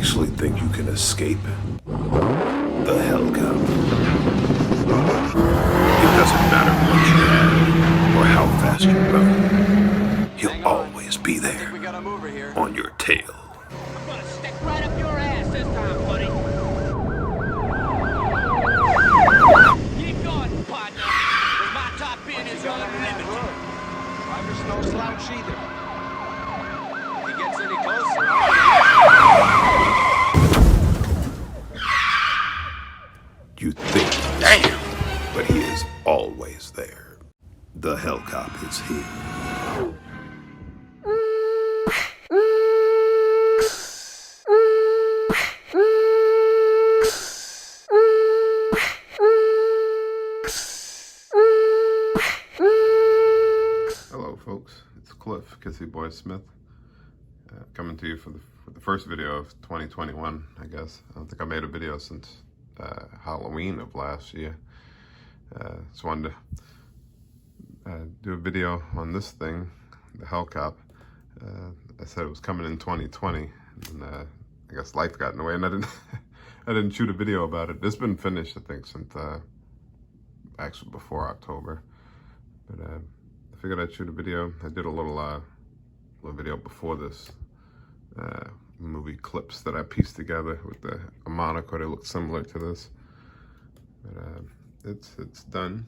actually think you can escape the HellCop? It doesn't matter what you have or how fast you run. He'll always be there on your tail. I'm gonna stick right up your ass this time, buddy. Keep going, partner. 'Cause my top pin is unlimited. I'm just no slouch either. If he gets any closer, You think he's here, but he is always there. The HellCop is here. Hello folks, it's Cliff, Kissy Boy Smith, coming to you for the first video of 2021, I guess. I don't think I made a video since Halloween of last year. Just wanted to do a video on this thing, the HellCop. I said it was coming in 2020, and I guess life got in the way, and I didn't shoot a video about it. It's been finished, I think, since actually before October, but I figured I'd shoot a video. I did a little video before this, movie clips that I pieced together with a moniker that looks similar to this. But it's done,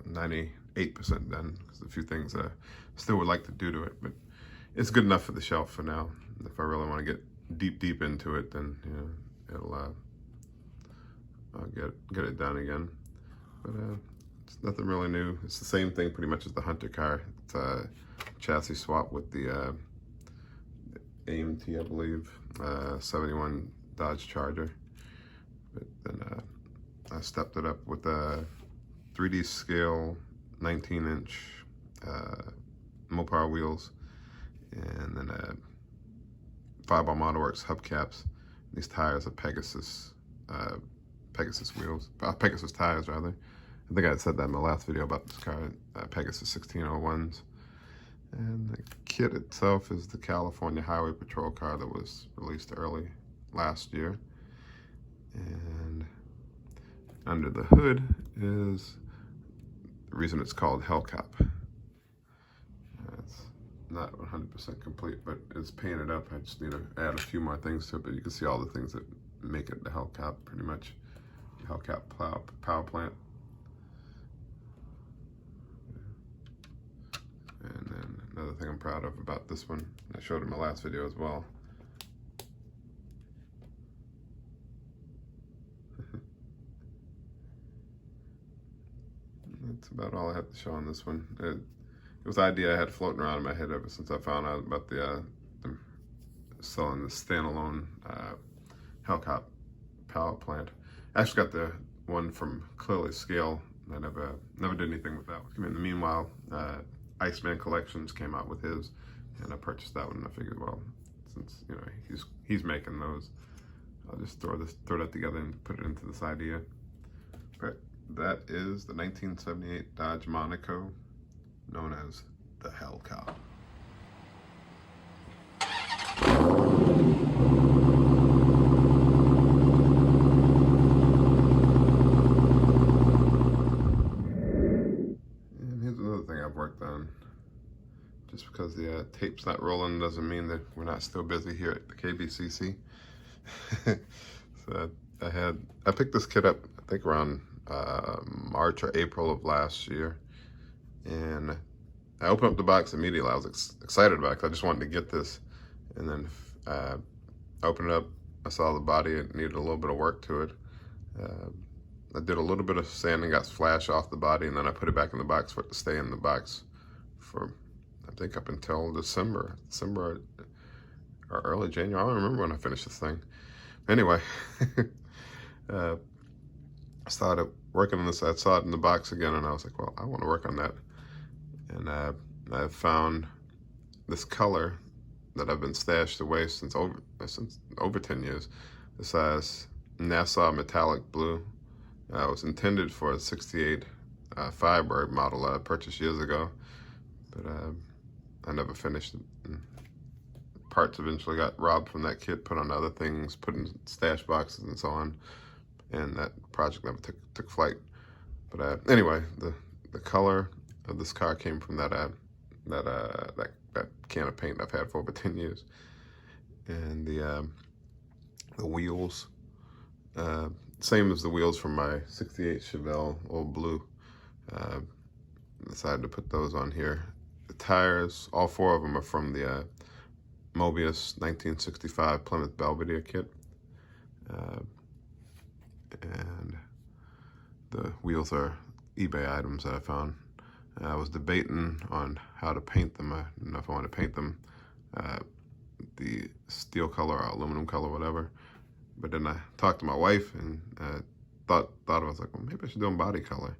98% done. There's a few things I still would like to do to it, but it's good enough for the shelf for now. If I really want to get deep into it, then I'll get it done again. But it's nothing really new. It's the same thing pretty much as the Hunter car. It's a chassis swap with the AMT, I believe, 71 Dodge Charger. But then I stepped it up with a 3D scale 19-inch Mopar wheels, and then 5-bar Motorworks hubcaps. These tires are Pegasus wheels, Pegasus tires rather. I think I had said that in my last video about this car, Pegasus 1601s. And the kit itself is the California Highway Patrol car that was released early last year. And under the hood is the reason it's called HellCop. It's not 100% complete, but it's painted up. I just need to add a few more things to it, but you can see all the things that make it the HellCop, pretty much. The HellCop power plant. And then another thing I'm proud of about this one, I showed in my last video as well. That's about all I have to show on this one. It was an idea I had floating around in my head ever since I found out about the selling the standalone HellCop power plant. I actually got the one from Clearly Scale. I never did anything with that. In the meanwhile, Iceman Collections came out with his, and I purchased that one. And I figured, well, since he's making those, I'll just throw that together and put it into this idea. But that is the 1978 Dodge Monaco, known as the HellCop. Worked on. Just because the tape's not rolling doesn't mean that we're not still busy here at the KBCC. So I picked this kit up, I think around March or April of last year, and I opened up the box immediately. I was excited about it because I just wanted to get this, and then I opened it up. I saw the body, it needed a little bit of work to it. I did a little bit of sanding, got flash off the body, and then I put it back in the box for it to stay in the box for, I think, up until December or early January. I don't remember when I finished this thing. Anyway, I started working on this. I saw it in the box again, and I was like, well, I want to work on that. And I found this color that I've been stashed away since over 10 years. This Nassau metallic blue. It was intended for a 68 Firebird model I purchased years ago, but I never finished it. parts eventually got robbed from that kit, put on other things, put in stash boxes and so on, and that project never took flight. But anyway, the color of this car came from that can of paint I've had for over 10 years, and the wheels, same as the wheels from my '68 Chevelle Old Blue. Decided to put those on here. The tires, all 4 of them are from the Mobius 1965 Plymouth Belvedere kit. And the wheels are eBay items that I found. I was debating on how to paint them. I didn't know if I wanted to paint them the steel color or aluminum color, whatever. But then I talked to my wife and thought I was like, well, maybe I should do them body color.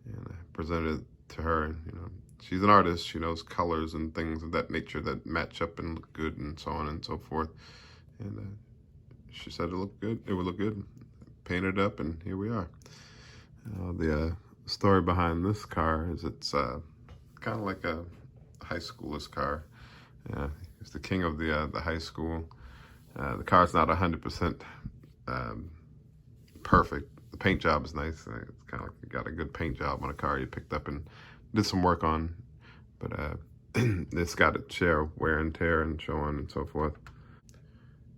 And I presented it to her, and she's an artist. She knows colors and things of that nature that match up and look good and so on and so forth. And she said it looked good. It would look good. Painted up, and here we are. The story behind this car is it's kind of like a high schooler's car. It's the king of the high school. The car's not 100% perfect. The paint job is nice. It's kind of like you got a good paint job on a car you picked up and did some work on, but it's got its share of wear and tear and so on and so forth.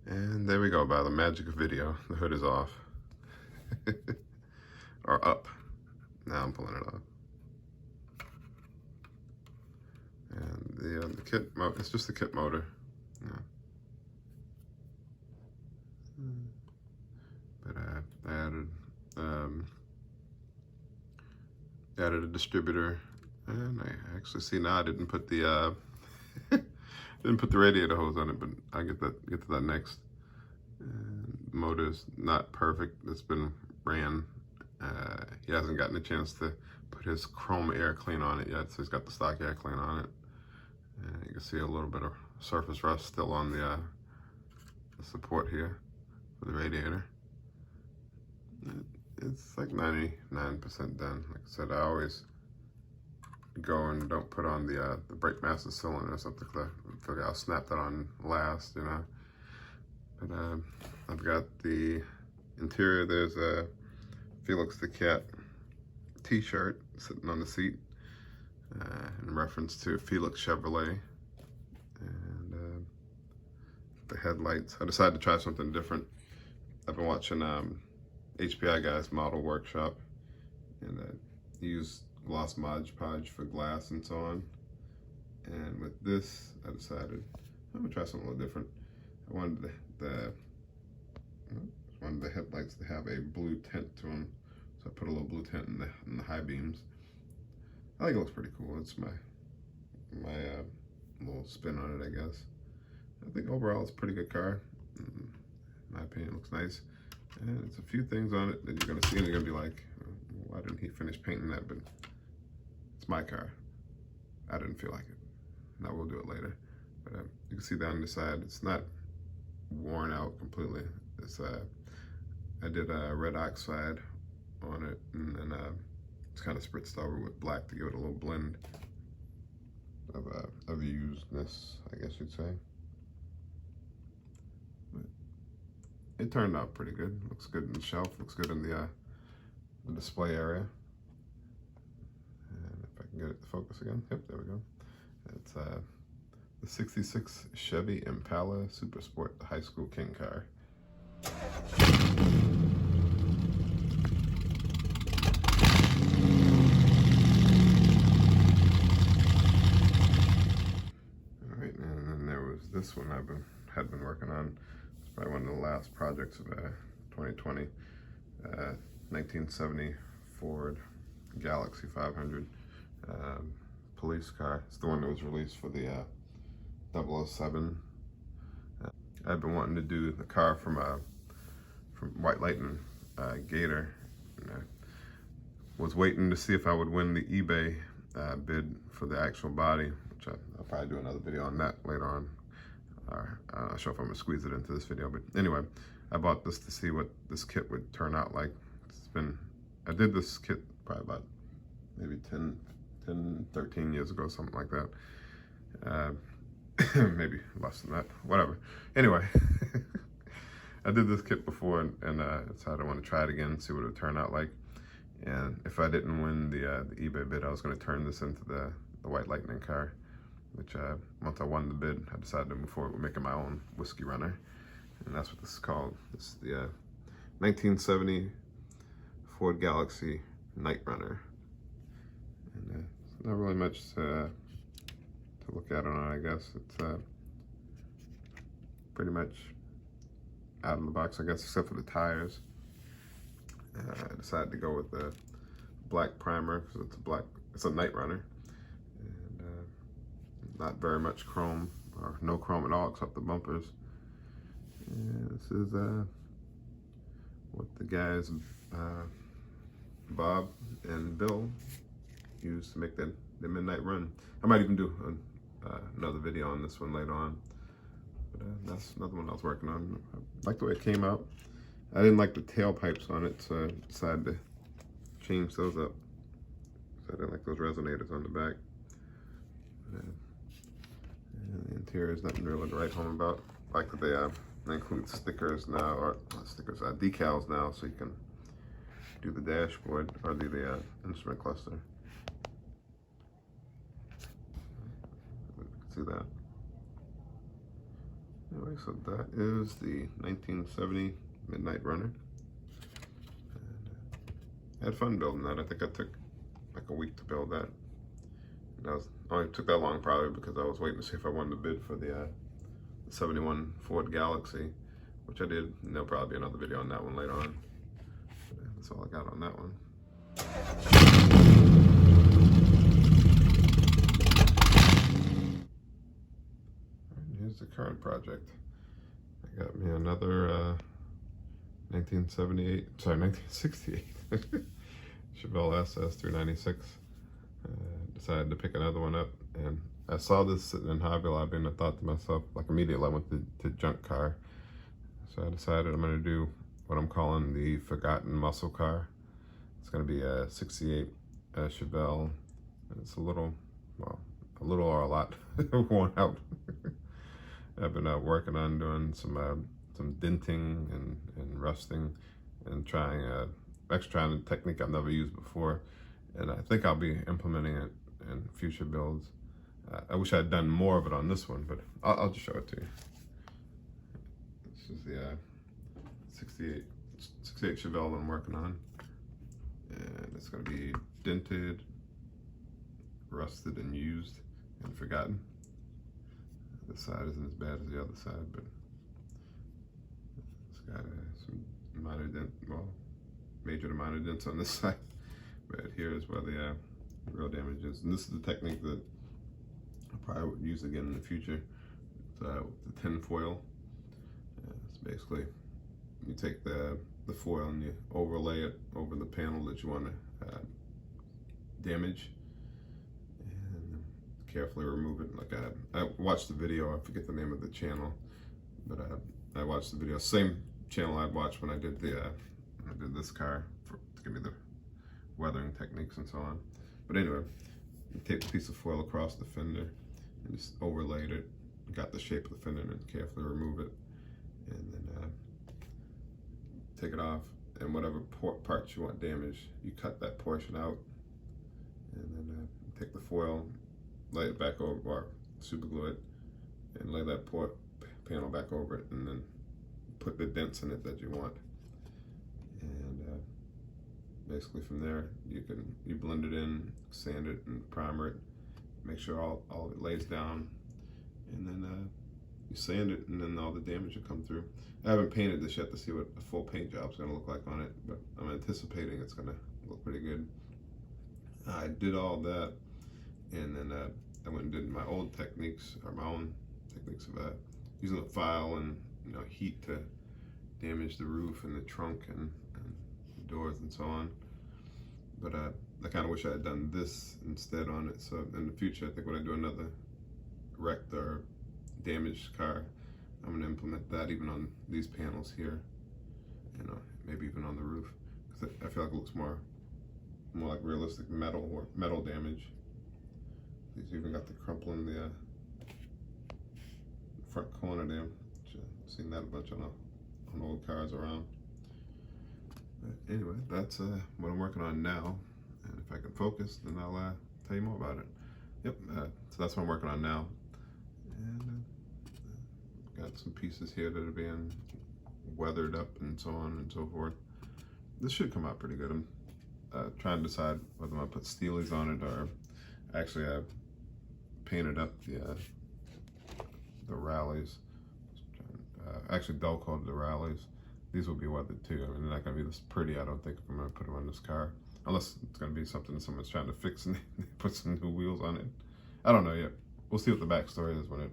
And there we go. By the magic of video, the hood is off. Or up. Now I'm pulling it off. And the kit, it's just the kit motor. Yeah. But I added a distributor, and I actually see now I didn't put the didn't put the radiator hose on it, but I'll get to that next. And the motor's not perfect. It's been ran. He hasn't gotten a chance to put his chrome air clean on it yet, so he's got the stock air clean on it. And you can see a little bit of surface rust still on the support here for the radiator. It's like 99% done. Like I said, I always go and don't put on the brake master cylinder or something, because I figure I'll snap that on last, But I've got the interior. There's a Felix the Cat t-shirt sitting on the seat in reference to Felix Chevrolet. And the headlights, I decided to try something different. I've been watching HPI Guy's Model Workshop, and use gloss Mod Podge for glass and so on. And with this, I decided I'm gonna try something a little different. I wanted the headlights to have a blue tint to them, so I put a little blue tint in the high beams. I think it looks pretty cool. It's my little spin on it, I guess. I think overall it's a pretty good car. In my opinion, it looks nice. And it's a few things on it that you're gonna see and you're gonna be like, why didn't he finish painting that? But it's my car. I didn't feel like it. Now we'll do it later. But you can see down the side, it's not worn out completely. It's I did a red oxide on it, and then it's kind of spritzed over with black to give it a little blend of usedness, I guess you'd say. But it turned out pretty good. Looks good in the shelf. Looks good in the display area. And if I can get it to focus again, yep, there we go. It's the '66 Chevy Impala Super Sport, the high school king car. All right, and then there was this one had been working on. It's probably one of the last projects of 2020. 1970 Ford Galaxy 500 police car. It's the one that was released for the 007. I've been wanting to do the car from White Lightning Gator. And I was waiting to see if I would win the eBay bid for the actual body, which I'll probably do another video on that later on. I'm not sure if I'm gonna squeeze it into this video, but anyway, I bought this to see what this kit would turn out like. I did this kit probably about maybe 10, 13 years ago, something like that. maybe less than that, whatever. Anyway, I did this kit before and decided I want to try it again, see what it would turn out like. And if I didn't win the eBay bid, I was going to turn this into the White Lightning car, which once I won the bid, I decided to move forward with making my own whiskey runner. And that's what this is called. This is the 1970 Ford Galaxy Night Runner. And it's not really much to look at on it, I guess. It's pretty much out of the box, I guess, except for the tires. I decided to go with the black primer because it's a night runner, and not very much chrome, or no chrome at all except the bumpers. And this is what the guys Bob and Bill used to make the midnight run. I might even do another video on this one later on, but that's another one I was working on. I like the way it came out. I didn't like the tailpipes on it, so I decided to change those up. So I didn't like those resonators on the back. And the interior is nothing really to write home about. I like that they include stickers now, or not stickers, decals now, so you can do the dashboard or the instrument cluster. You can see that. Anyway, so that is the 1970 Midnight Runner. And I had fun building that. I think I took like a week to build that. And only took that long probably because I was waiting to see if I wanted to bid for the 71 Ford Galaxy, which I did. And there'll probably be another video on that one later on. But that's all I got on that one. And here's the current project. I got me another 1968 Chevelle SS 396. Decided to pick another one up, and I saw this sitting in Hobby Lobby, and I thought to myself, like immediately I went to junk car. So I decided I'm going to do what I'm calling the forgotten muscle car. It's going to be a 68 Chevelle, and it's a little or a lot worn out. I've been working on doing some denting and rusting, and trying a technique I've never used before, and I think I'll be implementing it in future builds. I wish I'd done more of it on this one, but I'll just show it to you. This is the 68 Chevelle I'm working on, and it's going to be dented, rusted, and used, and forgotten. This side isn't as bad as the other side, but it's got some minor dent, well, major amount of dents on this side. But here is where the real damage is. And this is the technique that I probably would use again in the future. It's the tin foil. It's basically, you take the foil and you overlay it over the panel that you want to damage, and carefully remove it. Like I watched the video, I forget the name of the channel, but I watched the video, same channel I watched when I did this car to give me the weathering techniques and so on. But anyway, you take a piece of foil across the fender and just overlaid it, got the shape of the fender, and carefully remove it, and then take it off, and whatever parts you want damaged, you cut that portion out, and then take the foil, lay it back over, or super glue it, and lay that panel back over it, and then put the dents in it that you want. And basically from there, you blend it in, sand it, and primer it, make sure all of it lays down, and then you sand it, and then all the damage will come through. I haven't painted this yet to see what a full paint job is going to look like on it, but I'm anticipating it's going to look pretty good. I did all that, and then I went and did my old techniques, or my own techniques of using a file and heat to damage the roof and the trunk and the doors and so on. But I kind of wish I had done this instead on it. So in the future, I think when I do another wrecked or damaged car, I'm going to implement that even on these panels here, maybe even on the roof, because I feel like it looks more like realistic metal damage. These even got the crumple in front corner there. Seen that a bunch on old cars around. But anyway, that's what I'm working on now. And if I can focus, then I'll tell you more about it. Yep, so that's what I'm working on now. And got some pieces here that are being weathered up and so on and so forth. This should come out pretty good. I'm trying to decide whether I'm gonna put steelies on it or actually I painted up the rallies. Actually dull coated the rallies. These will be weathered too. I mean, they're not gonna be this pretty, I don't think, if I'm gonna put them on this car. Unless it's gonna be something that someone's trying to fix and they put some new wheels on it. I don't know yet. We'll see what the backstory is when it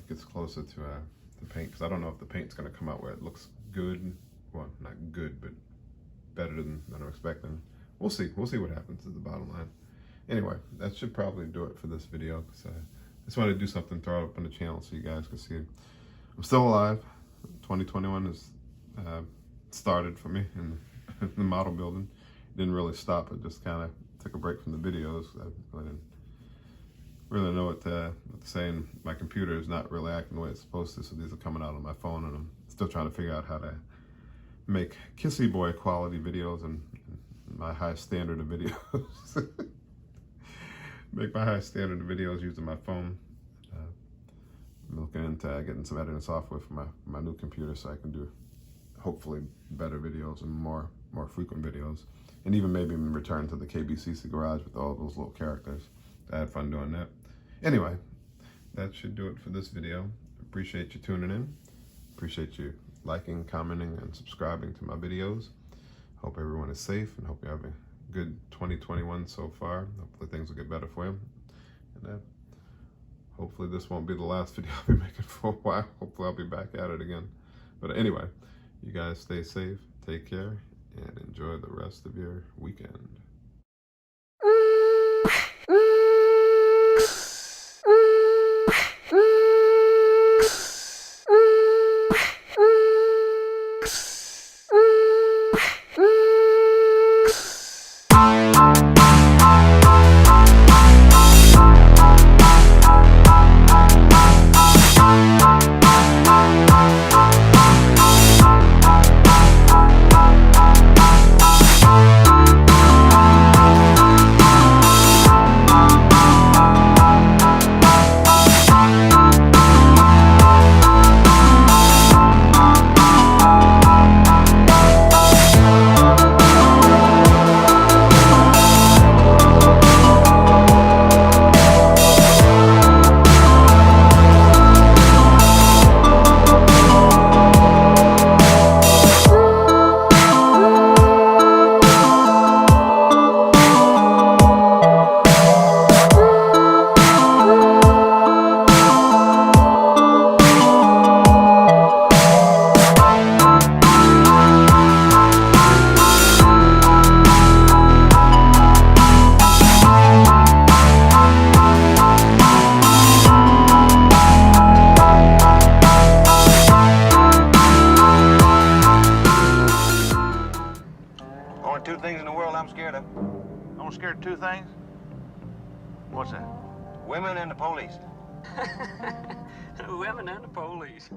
gets closer to the paint, because I don't know if the paint's gonna come out where it looks good. Well, not good, but better than I'm expecting. We'll see. We'll see what happens is the bottom line. Anyway, that should probably do it for this video, because I just wanted to do something, throw it up on the channel so you guys can see it. I'm still alive. 2021 has started for me in the model building. It didn't really stop. It just kind of took a break from the videos. I didn't really know what to say, and my computer is not really acting the way it's supposed to, so these are coming out on my phone, and I'm still trying to figure out how to make kissy boy quality videos and my high standard of videos. Make my high standard of videos using my phone. I'm looking into getting some editing software for my new computer so I can do hopefully better videos and more frequent videos, and even maybe return to the KBCC garage with all those little characters. I had fun doing that. Anyway, that should do it for this video. Appreciate you tuning in. Appreciate you liking, commenting, and subscribing to my videos. Hope everyone is safe and hope you have a good 2021 so far. Hopefully things will get better for you. And hopefully this won't be the last video I'll be making for a while. Hopefully I'll be back at it again. But anyway, you guys stay safe, take care, and enjoy the rest of your weekend. Two things in the world I'm scared of. I'm scared of two things? What's that? Women and the police. Women and the police.